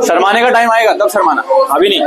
शर्माने का टाइम आएगा तब शर्माना, अभी नहीं।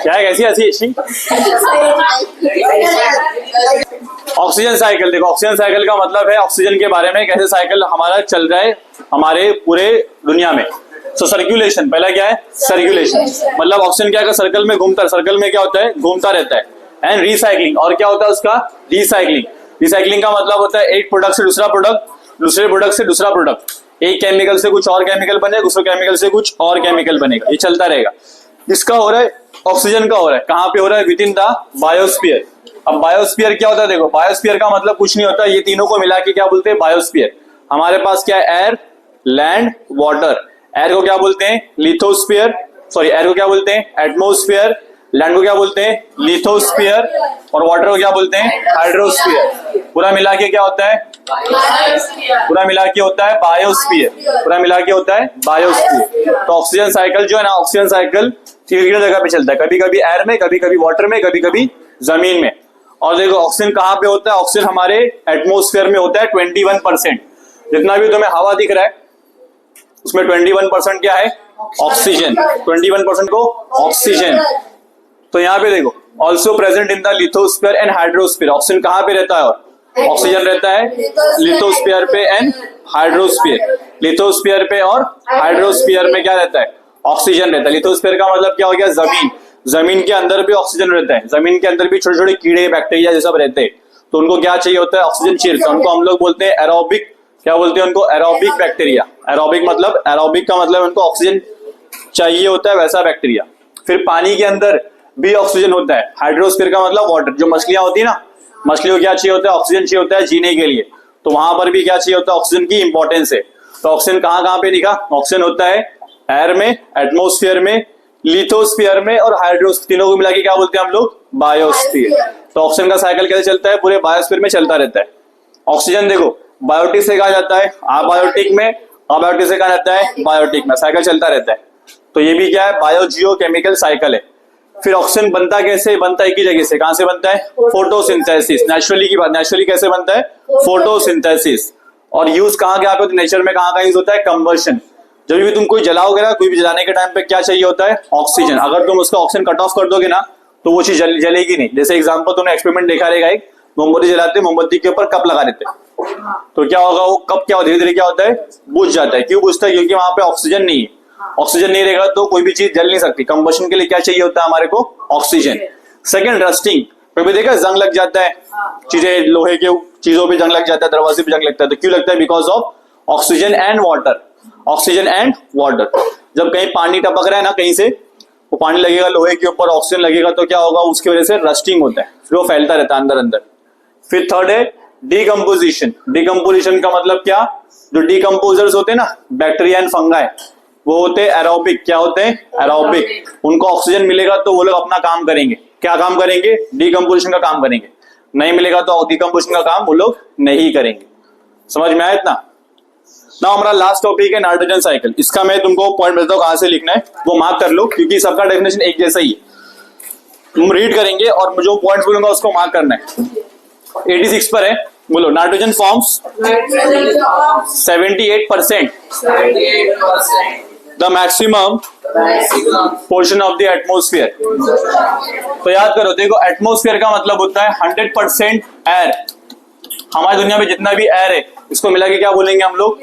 क्या है, कैसी हंसी अच्छी? ऑक्सीजन साइकिल देखो, ऑक्सीजन साइकिल का मतलब है ऑक्सीजन के बारे में, कैसे साइकिल हमारा चल रहा है हमारे पूरे दुनिया में। सो सर्कुलेशन, पहला क्या है? सर्कुलेशन, मतलब ऑक्सीजन क्या है, सर्कल में घूमता है, सर्कल में क्या होता है? घूमता रहता है। एंड रिसाइकलिंग, और क्या होता है उसका? रिसाइकलिंग। रिसाइकलिंग का मतलब होता है एक प्रोडक्ट से दूसरा प्रोडक्ट, दूसरे प्रोडक्ट से दूसरा प्रोडक्ट, एक केमिकल से कुछ और केमिकल बनेगा, दूसरे केमिकल से कुछ और केमिकल बनेगा, ये चलता रहेगा। इसका हो रहा है, ऑक्सीजन का हो रहा है, कहाँ पे हो रहा है? With in the biosphere. अब बायोस्फीयर क्या होता है? देखो, बायोस्फीयर का मतलब कुछ नहीं होता, ये तीनों को मिला के क्या बोलते हैं? बायोस्फीयर। हमारे पास क्या है? Air, land, water. एयर को क्या बोलते हैं? लिथोस्फीयर, सॉरी, एयर को क्या बोलते हैं? एटमोस्फीयर। लैंड को क्या बोलते हैं? लिथोस्फीयर। और वाटर को क्या बोलते हैं? हाइड्रोस्फीयर। पूरा मिला के क्या होता है? पूरा मिला के होता है बायोस्फीयर। पूरा मिला के होता है बायोस्फीयर। तो ऑक्सीजन साइकिल जो है ना, ऑक्सीजन साइकिल तीन जगह पे चलता है, कभी कभी एयर में, कभी कभी वाटर में, कभी कभी जमीन में। और देखो ऑक्सीजन कहाँ पे होता है? ऑक्सीजन हमारे एटमोस्फेयर में होता है 21%। जितना भी तुम्हें हवा दिख रहा है उसमें 21% क्या है? ऑक्सीजन। 21% को ऑक्सीजन। तो यहाँ पे देखो, also present in the lithosphere and hydrosphere. Oxygen कहाँ पे रहता है? और ऑक्सीजन रहता है लिथोस्फीयर पे एंड हाइड्रोस्फीयर। लिथोस्फीयर पे और हाइड्रोस्फीयर में क्या रहता है? ऑक्सीजन रहता है। लिथोस्फीयर का मतलब क्या हो गया? जमीन। जमीन के अंदर भी ऑक्सीजन रहता है, जमीन के अंदर भी छोटे छोटे कीड़े, बैक्टीरिया ये सब रहते हैं, तो उनको क्या चाहिए होता है? ऑक्सीजन चाहिए। तो उनको हम लोग बोलते हैं एरोबिक, क्या बोलते हैं उनको? Aerobic bacteria. एरोबिक मतलब, एरोबिक का मतलब उनको ऑक्सीजन चाहिए होता है, वैसा बैक्टीरिया। फिर पानी के अंदर भी ऑक्सीजन होता है। हाइड्रोस्फीयर का मतलब वाटर। जो मछलियां होती है ना, मछलियों को क्या चाहिए होता है? ऑक्सीजन चाहिए होता है जीने के लिए, तो वहां पर भी क्या चाहिए होता है? ऑक्सीजन की इंपॉर्टेंस है। तो ऑक्सीजन कहाँ कहाँ पे लिखा? ऑक्सीजन होता है एयर में, एटमोस्फियर में, लिथोस्फीयर में और हाइड्रोस्फीयर, तीनों को मिला के क्या बोलते हैं हम लोग? बायोस्फीयर। तो ऑक्सीजन का साइकिल कैसे चलता है? पूरे बायोस्फीयर में चलता रहता है। ऑक्सीजन देखो, बायोटिक से कहा जाता है अबायोटिक में, अबायोटिक से कहा जाता है बायोटिक में, साइकिल चलता रहता है। तो ये भी क्या है? बायोजियोकेमिकल साइकिल है। फिर ऑक्सीजन बनता कैसे? बनता एक ही जगह से, कहां से बनता है? फोटोसिंथेसिस। नेचुरली की बात, नेचुरली कैसे बनता है? फोटोसिंथेसिस। और यूज कहाँ क्या पे? नेचर में कहाँ यूज होता है? कंबशन। जब भी तुम कोई जलाओगे ना, कोई भी जलाने के टाइम पे क्या चाहिए होता है? ऑक्सीजन। अगर तुम उसका ऑक्सीजन कट ऑफ कर दोगे ना तो वो चीज जलेगी नहीं। जैसे एग्जांपल तुमने एक्सपेरिमेंट देखा रहेगा, एक मोमबत्ती जलाते, मोमबत्ती के ऊपर कप लगा देते, तो क्या होगा? वो कप क्या धीरे धीरे क्या होता है? बुझ जाता है। क्यों बुझता है? क्योंकि वहां पे ऑक्सीजन नहीं है। ऑक्सीजन नहीं रहेगा तो कोई भी चीज जल नहीं सकती। कंबशन के लिए क्या चाहिए होता है हमारे को? ऑक्सीजन। Second, rusting. कभी देखा जंग लग जाता है, चीजें लोहे के चीजों पे जंग लग जाता है, दरवाजे पे जंग लगता है, तो क्यों लगता है? Because of oxygen and water. Oxygen and water. जब कहीं पानी टपक रहा है ना कहीं से, वो पानी लगेगा लोहे के ऊपर, ऑक्सीजन लगेगा तो क्या होगा? उसकी वजह से रस्टिंग होता है, फिर वो फैलता रहता है अंदर अंदर। फिर थर्ड है डिकम्पोजिशन। डिकम्पोजिशन का मतलब क्या? जो डिकम्पोजर्स होते हैं ना, बैक्टीरिया एंड फंगाई, वो होते हैं एरोबिक। क्या होते हैं? एरोबिक। उनको ऑक्सीजन मिलेगा तो वो लोग अपना काम करेंगे। क्या काम करेंगे? डिकम्पोजिशन का काम करेंगे। नहीं मिलेगा तो डिकम्पोजिशन का काम वो लोग नहीं करेंगे। समझ में आया इतना? ना हमारा लास्ट टॉपिक है नाइट्रोजन साइकिल। इसका मैं तुमको पॉइंट बताता हूँ कहां से लिखना है, वो मार्क कर लो, क्योंकि सबका डेफिनेशन एक जैसा ही है। तुम रीड करेंगे और जो पॉइंट्स बोलूंगा उसको मार्क करना है। 86 पर है, बोलो। Nitrogen forms 78% the maximum portion of the atmosphere. तो याद करो, देखो एटमोस्फियर का मतलब होता है 100% एयर। हमारी दुनिया में जितना भी एयर है इसको मिला के क्या बोलेंगे हम लोग?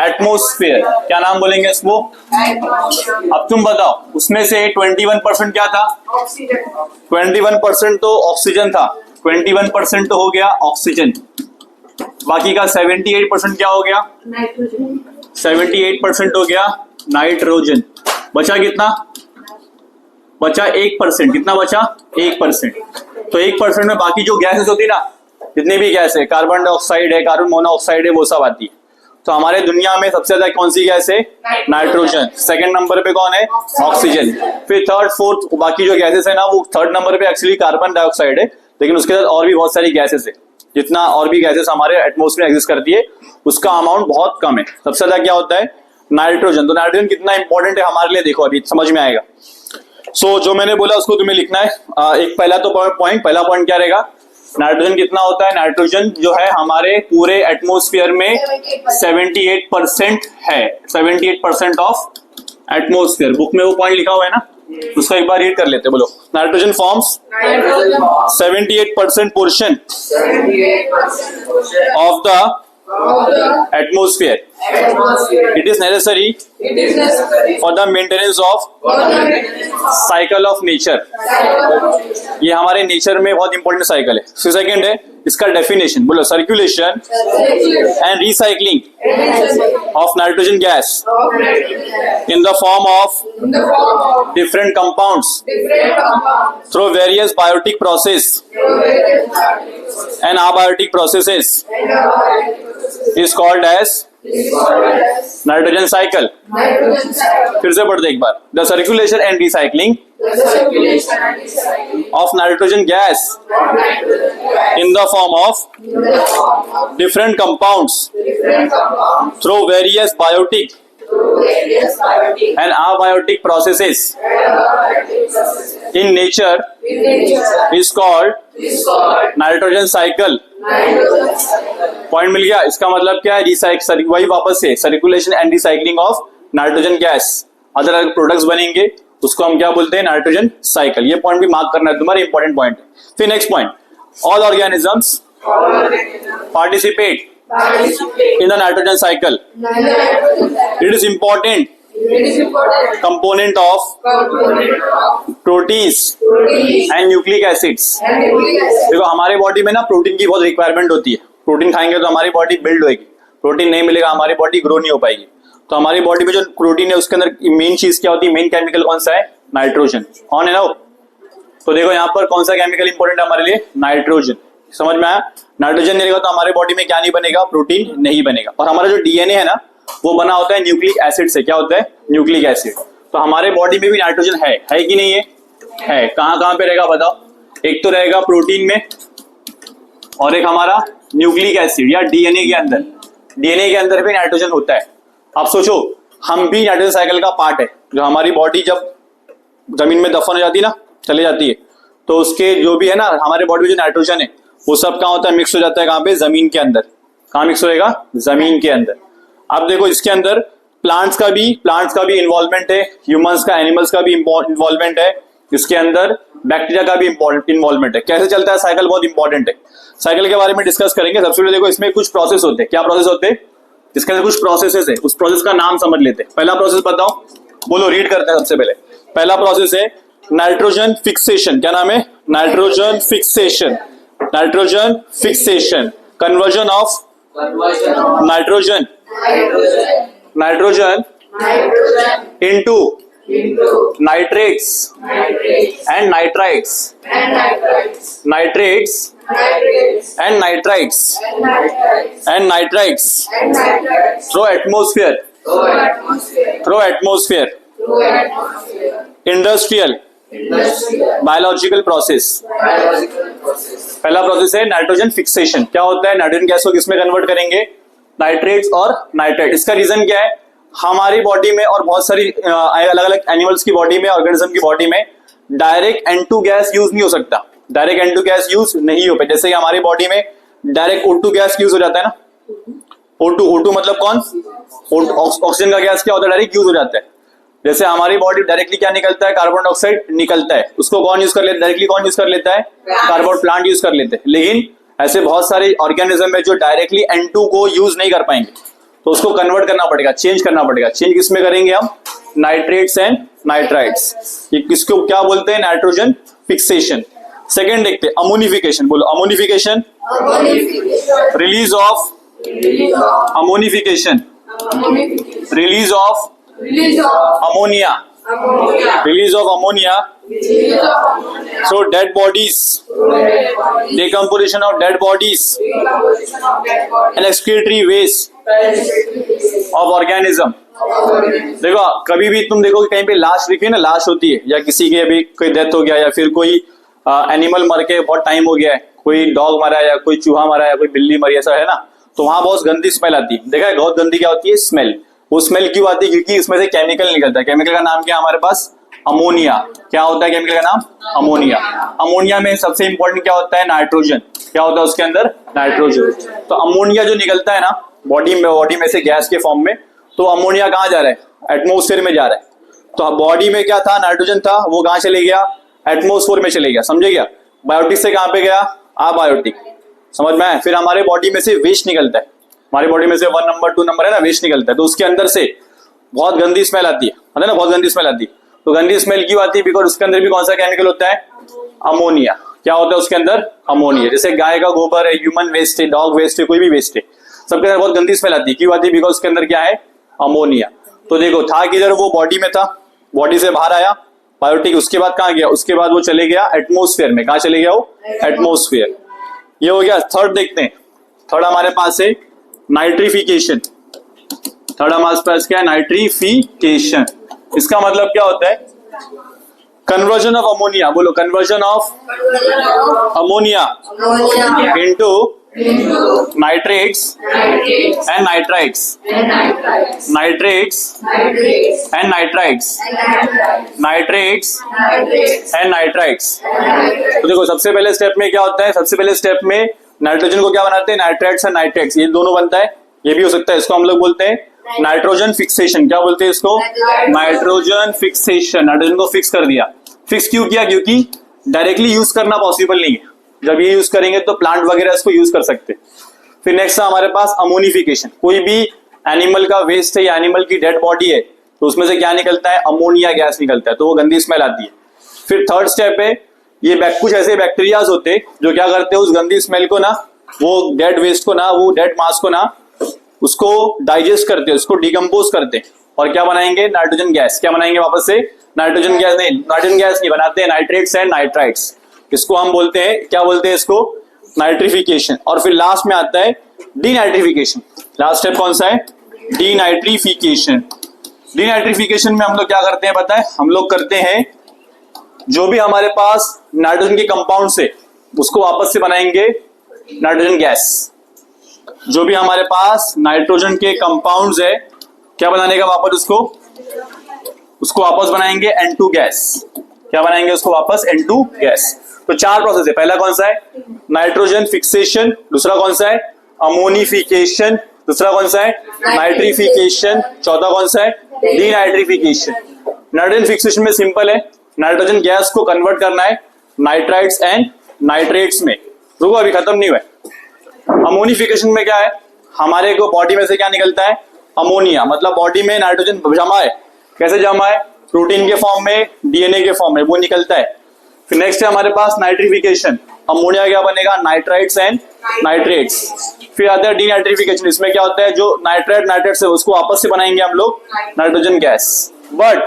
एटमोस्फियर। क्या नाम बोलेंगे इसको? अब तुम बताओ, उसमें से 21% क्या था? 21% तो ऑक्सीजन था, 21% तो हो गया ऑक्सीजन। बाकी का 78% क्या हो गया? 78% हो गया नाइट्रोजन। बचा कितना? बचा 1%। कितना बचा? 1%। तो 1% में बाकी जो गैसेस होती है ना, जितनी भी गैस है, कार्बन डाइऑक्साइड है, कार्बन मोनोऑक्साइड है, वो सब आती है। तो हमारे दुनिया में सबसे ज्यादा कौन सी गैस है? नाइट्रोजन। सेकंड नंबर पे कौन है? ऑक्सीजन। फिर थर्ड, फोर्थ, बाकी जो गैसेस है ना, वो थर्ड नंबर पे एक्चुअली कार्बन डाइऑक्साइड है, लेकिन उसके साथ और भी बहुत सारी गैसेस है। जितना और भी गैसेस हमारे एटमोस्फेयर में एग्जिस्ट करती है उसका अमाउंट बहुत कम है। सबसे ज्यादा क्या होता है? नाइट्रोजन। तो नाइट्रोजन कितना इंपॉर्टेंट है हमारे लिए, देखो अभी समझ में आएगा। जो मैंने बोला उसको तुम्हें लिखना है। एक पहला तो पॉइंट, पहला पॉइंट क्या रहेगा? नाइट्रोजन कितना होता है? नाइट्रोजन जो है हमारे पूरे एटमॉस्फेयर में 78% है, 78% ऑफ एटमॉस्फेयर। बुक में वो पॉइंट लिखा हुआ है ना, उसको एक बार रीड कर लेते हैं। बोलो, nitrogen forms 78% portion of the atmosphere. It is necessary for the maintenance of cycle of nature. ये हमारे नेचर में बहुत इंपॉर्टेंट साइकिल है। सेकंड है इसका डेफिनेशन, बोलो, circulation and recycling of nitrogen gas in the form of different compounds through various biotic process and abiotic processes is called as nitrogen cycle. फिर से पढ़ते एक बार, the circulation and recycling of nitrogen gas in the form of different compounds through various biotic and abiotic processes in nature is called nitrogen cycle। Point मिल गया। इसका मतलब क्या है? रिसाइकल, वही वापस से circulation and recycling of nitrogen gas, other अलग प्रोडक्ट्स बनेंगे, उसको हम क्या बोलते हैं? Nitrogen cycle. ये पॉइंट भी मार्क करना है तुम्हारा, इंपॉर्टेंट पॉइंट है। फिर next point, all organisms participate in the nitrogen cycle. It is important component of proteins and nucleic acids. देखो हमारे बॉडी में ना प्रोटीन की बहुत रिक्वायरमेंट होती है। प्रोटीन खाएंगे तो हमारी बॉडी बिल्ड होगी, प्रोटीन नहीं मिलेगा हमारी बॉडी ग्रो नहीं हो पाएगी। तो हमारी बॉडी में जो प्रोटीन है उसके अंदर मेन चीज क्या होती है? मेन केमिकल कौन सा है? नाइट्रोजन। ऑन है ना? तो देखो यहाँ पर कौन सा केमिकल इंपॉर्टेंट है हमारे लिए? नाइट्रोजन। समझ में आया? नाइट्रोजन नहीं रहेगा तो हमारे बॉडी में क्या नहीं बनेगा? प्रोटीन नहीं बनेगा। और हमारा जो डीएनए है ना वो बना होता है न्यूक्लिक एसिड से। क्या होता है? Nucleic acid. तो हमारे बॉडी में भी नाइट्रोजन है कि नहीं है? कहाँ कहाँ पे रहेगा बताओ? एक तो रहेगा प्रोटीन में और एक हमारा न्यूक्लिक एसिड या डीएनए के अंदर। डीएनए के अंदर भी नाइट्रोजन होता है। अब सोचो, हम भी नाइट्रोजन साइकिल का पार्ट है। जो हमारी बॉडी जब जमीन में दफन हो जाती है ना, चले जाती है, तो उसके जो भी है ना हमारे बॉडी में जो नाइट्रोजन है वो सब कहाँ होता है? मिक्स हो जाता है कहाँ पे? जमीन के अंदर। कहाँ मिक्स होएगा? जमीन के अंदर। अब देखो इसके अंदर प्लांट्स का भी इन्वॉल्वमेंट है, ह्यूमंस का, एनिमल्स का भी इन्वॉल्वमेंट है, इसके अंदर बैक्टीरिया का भी इन्वॉल्वमेंट है। कैसे चलता है साइकिल? बहुत इंपॉर्टेंट है। साइकिल के बारे में डिस्कस करेंगे। सबसे पहले देखो इसमें कुछ प्रोसेस होते हैं। क्या प्रोसेस होते हैं? इसके अंदर कुछ प्रोसेसेस है, उस प्रोसेस का नाम समझ लेते हैं। पहला प्रोसेस बताओ, बोलो, रीड करते हैं सबसे पहले। पहला प्रोसेस है नाइट्रोजन फिक्सेशन। क्या नाम है? Nitrogen fixation. Nitrogen fixation, conversion of nitrogen into nitrates and nitrites, nitrates and nitrites and nitrites through atmosphere, industrial, biological process. पहला प्रोसेस है नाइट्रोजन फिक्सेशन। क्या होता है? नाइट्रोजन गैस को किसमें कन्वर्ट करेंगे? नाइट्रेट्स और नाइट्राइट। इसका रीजन क्या है? हमारी बॉडी में और बहुत सारी अलग अलग एनिमल्स की बॉडी में, ऑर्गेनिज्म की बॉडी में डायरेक्ट N2 गैस यूज नहीं हो सकता। डायरेक्ट N2 गैस यूज नहीं हो पाए। जैसे कि हमारी बॉडी में डायरेक्ट O2 गैस यूज हो जाता है ना। O2 मतलब कौन? ऑक्सीजन का गैस क्या होता है? डायरेक्ट यूज हो जाता है। जैसे हमारी बॉडी डायरेक्टली क्या निकलता है? कार्बन डाइऑक्साइड निकलता है। उसको कौन यूज कर लेता है? डायरेक्टली कौन यूज कर लेता है? कार्बन प्लांट यूज कर लेते हैं। लेकिन ऐसे बहुत सारे ऑर्गेनिज्म है जो डायरेक्टली N2 को यूज नहीं कर पाएंगे, तो उसको कन्वर्ट करना पड़ेगा, चेंज करना पड़ेगा। चेंज किसमें करेंगे हम? Nitrates and nitrites. ये किसको क्या बोलते हैं? Nitrogen fixation. सेकेंड देखते हैं अमोनिफिकेशन। बोलो, ammonification, release of ammonification, release of ammonia, release of ammonia through dead bodies, decomposition of dead bodies and excretory waste of organism। देखो कभी भी तुम देखो कहीं पे लाश लिखी है ना, लाश होती है या किसी के अभी कोई डेथ हो गया या फिर कोई एनिमल मर के बहुत टाइम हो गया है, कोई डॉग मरा है या कोई चूहा मरा है या कोई बिल्ली मरी, ऐसा है ना, तो वहां बहुत गंदी स्मेल आती है। देखा है बहुत गंदी क्या होती है? स्मेल। वो स्मेल क्यों आती है? क्योंकि इसमें से केमिकल निकलता है। केमिकल का नाम क्या है हमारे पास? अमोनिया। क्या होता है केमिकल का नाम? अमोनिया। अमोनिया में सबसे इंपॉर्टेंट क्या होता है? नाइट्रोजन। क्या होता है उसके अंदर? नाइट्रोजन। तो अमोनिया जो निकलता है ना बॉडी में से गैस के फॉर्म में, तो अमोनिया कहाँ जा रहा है? एटमोस्फेयर में जा रहा है। तो बॉडी में क्या था? नाइट्रोजन था, वो कहाँ चले गया? एटमोस्फेयर में चले गया। समझे क्या? बायोटिक से कहाँ पे गया? अबायोटिक। समझ में आया? फिर हमारे बॉडी में से वेस्ट निकलता है। हमारी बॉडी में से 1 नंबर 2 नंबर है ना, वेस्ट निकलता है। तो उसके अंदर से बहुत गंदी स्मेल आती है ना, बहुत गंदी स्मेल आती है। तो गंदी स्मेल क्यों आती है? बिकॉज उसके अंदर भी कौन सा केमिकल होता है? अमोनिया। क्या होता है उसके अंदर? अमोनिया। जैसे गाय का गोबर है, ह्यूमन वेस्ट है, डॉग वेस्ट है, कोई भी वेस्ट है, सबके अंदर बहुत गंदी स्मेल आती है। क्यों आती है? बिकॉज उसके अंदर क्या है? अमोनिया। तो देखो था किधर? वो बॉडी में था, बॉडी से बाहर आया बायोटिक, उसके बाद कहाँ गया? उसके बाद वो चले गया एटमोस्फेयर में। कहाँ चले गया वो? एटमोस्फेयर। ये हो गया। थर्ड देखते हैं। थर्ड हमारे पास है नाइट्रिफिकेशन। थर्ड हमारे पास क्या है? नाइट्रिफिकेशन। इसका मतलब क्या होता है? Conversion of ammonia. बोलो, conversion of ammonia into nitrates and nitrites, nitrates and nitrites, nitrates and nitrites. तो देखो सबसे पहले स्टेप में क्या होता है? सबसे पहले स्टेप में नाइट्रोजन को क्या बनाते हैं? Nitrites and nitrates. ये दोनों बनता है, ये भी हो सकता है। इसको हम लोग बोलते हैं नाइट्रोजन फिक्सेशन। क्या बोलते हैं इसको? Nitrogen fixation. नाइट्रोजन को फिक्स कर दिया। फिक्स क्यों किया? क्योंकि डायरेक्टली यूज करना पॉसिबल नहीं है। जब ये यूज करेंगे तो प्लांट वगैरह इसको यूज कर सकते हैं। फिर नेक्स्ट है हमारे पास अमोनिफिकेशन। कोई भी एनिमल का वेस्ट है या एनिमल की डेड बॉडी है तो उसमें से क्या निकलता है? अमोनिया गैस निकलता है, तो वो गंदी स्मेल आती है। फिर थर्ड स्टेप है, ये कुछ ऐसे बैक्टीरियाज होते हैं जो क्या करते हैं? उस गंदी स्मेल को ना, वो डेड वेस्ट को ना, वो डेड मास को ना, उसको डाइजेस्ट करते हैं, उसको डिकम्पोज करते हैं और क्या बनाएंगे? Nitrogen gas. क्या बनाएंगे वापस से? Nitrogen gas. नहीं, नाइट्रोजन गैस नहीं बनाते हैं, नाइट्रेट्स एंड नाइट्राइट्स। इसको हम बोलते हैं, क्या बोलते हैं इसको? नाइट्रिफिकेशन। और फिर लास्ट में आता है डीनाइट्रिफिकेशन। लास्ट स्टेप कौन सा है? डीनाइट्रिफिकेशन। डीनाइट्रिफिकेशन में हम लोग क्या करते हैं पता है? हम लोग करते हैं जो भी हमारे पास नाइट्रोजन के कंपाउंड से, उसको वापस से बनाएंगे नाइट्रोजन गैस। जो भी हमारे पास नाइट्रोजन के कंपाउंड्स है, क्या बनाने का वापस उसको वापस बनाएंगे N2 गैस। क्या बनाएंगे उसको वापस? N2 gas. तो 4 प्रोसेस है। पहला कौन सा है? Nitrogen fixation. दूसरा कौन सा है? अमोनिफिकेशन। दूसरा कौन सा है? नाइट्रिफिकेशन। चौथा कौन सा है? डीनाइट्रिफिकेशन। नाइट्रोजन फिक्सेशन में सिंपल है, नाइट्रोजन गैस को कन्वर्ट करना है नाइट्राइट्स एंड नाइट्रेट्स में। रुको, अभी खत्म नहीं हुआ है। अमोनिफिकेशन में क्या है? हमारे को बॉडी में से क्या निकलता है? अमोनिया। मतलब बॉडी में नाइट्रोजन जमा है। कैसे जमा है? प्रोटीन के फॉर्म में, डीएनए के फॉर्म में, वो निकलता है। फिर नेक्स्ट है हमारे पास नाइट्रिफिकेशन। अमोनिया क्या बनेगा? Nitrites and nitrates. फिर आता है डीनाइट्रिफिकेशन। इसमें क्या होता है? जो नाइट्रेट्स है उसको वापस से बनाएंगे हम लोग नाइट्रोजन गैस। बट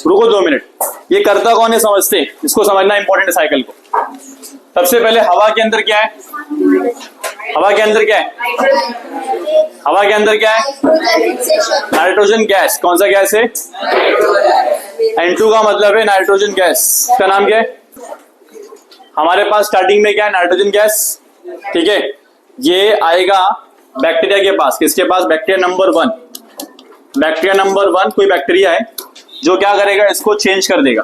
रुको 2 मिनट, ये करता कौन है समझते? इसको समझना इंपॉर्टेंट है साइकिल को। सबसे पहले हवा के अंदर क्या है? हवा के अंदर क्या है? हवा के अंदर क्या है? Nitrogen gas. कौन सा गैस है? N2 का मतलब है नाइट्रोजन गैस। इसका नाम क्या है? हमारे पास स्टार्टिंग में क्या है? Nitrogen gas. ठीक है, ये आएगा बैक्टीरिया के पास। किसके पास? Bacteria number 1। बैक्टीरिया नंबर 1 कोई बैक्टीरिया है जो क्या करेगा? इसको चेंज कर देगा।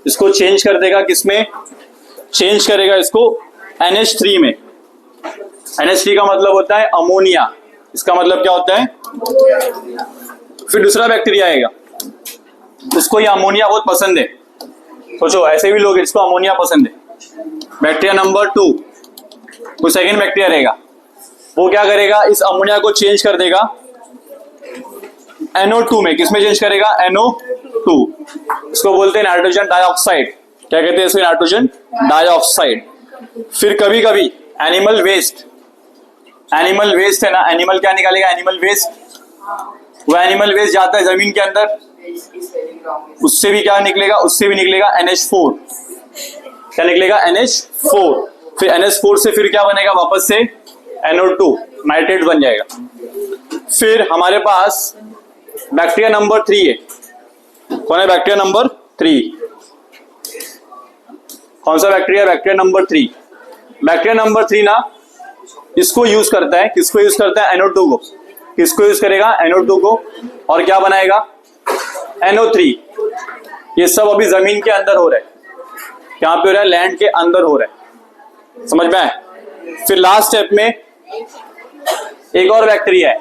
इसको चेंज कर देगा किसमें? चेंज करेगा इसको NH3 में। NH3 का मतलब होता है अमोनिया। इसका मतलब क्या होता है? फिर दूसरा बैक्टीरिया आएगा, उसको ये अमोनिया बहुत पसंद है। सोचो, ऐसे भी लोग हैं जिसको अमोनिया पसंद है। बैक्टीरिया नंबर 2 कोई सेकेंड बैक्टीरिया रहेगा, वो क्या करेगा? इस अमोनिया को चेंज कर देगा NO2 में। किसमें चेंज करेगा? NO2। इसको बोलते हैं नाइट्रोजन डाइऑक्साइड। क्या कहते हैं इसको? Nitrogen dioxide. फिर कभी कभी एनिमल वेस्ट है ना, एनिमल क्या निकालेगा? Animal waste. वो एनिमल वेस्ट जाता है जमीन के अंदर, उससे भी क्या निकलेगा? उससे भी निकलेगा NH4। क्या निकलेगा? NH4। फिर NH4 से फिर क्या बनेगा? वापस से NO2 नाइट्रेट बन जाएगा। फिर हमारे पास बैक्टीरिया नंबर 3 है। कौन है बैक्टीरिया नंबर 3? कौन सा bacteria? Bacteria number 3। Bacteria number 3 ना, इसको यूज करता है। किसको यूज करता है? NO2 को। किसको यूज करेगा? NO2 को। और क्या बनाएगा? NO3। ये सब अभी जमीन के अंदर हो रहा है। यहाँ पे हो रहा है लैंड के अंदर हो रहा है, समझ में आए? फिर लास्ट स्टेप में एक और बैक्टीरिया है,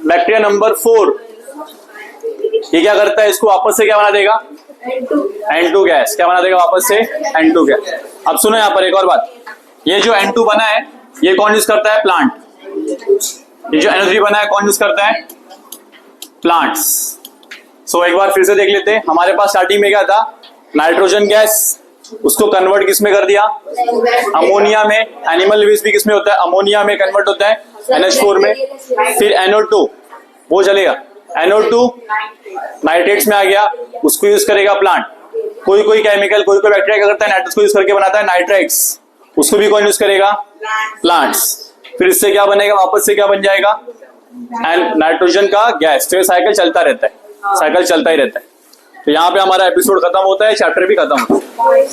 बैक्टीरिया नंबर 4। ये क्या करता है, इसको वापस से क्या बना देगा, N2 गैस। क्या बना देगा वापस से, N2 गैस। अब सुनो यहाँ पर एक और बात, ये जो N2 बना है ये कौन यूज करता है, प्लांट। ये जो NO3 बना है कौन यूज करता है, प्लांट्स। सो एक बार फिर से देख लेते हैं, हमारे पास स्टार्टिंग में क्या था, नाइट्रोजन गैस, उसको कन्वर्ट किस में कर दिया, अमोनिया में। एनिमल वेस्ट भी किस में होता है, अमोनिया में कन्वर्ट होता है, NH4 में। फिर NO2 वो चलेगा, NO2 नाइट्रेट्स में आ गया, उसको यूज करेगा प्लांट। कोई कोई केमिकल, कोई कोई बैक्टीरिया क्या करता है, नाइट्रस को यूज करके बनाता है नाइट्रेक्स, उसको भी कौन यूज करेगा, प्लांट्स। फिर इससे क्या बनेगा, वापस से क्या बन जाएगा, नाइट्रोजन का गैस। तो ये साइकिल चलता रहता है, साइकिल चलता ही रहता है। तो यहाँ पे हमारा एपिसोड खत्म होता है, चैप्टर भी खत्म होता है।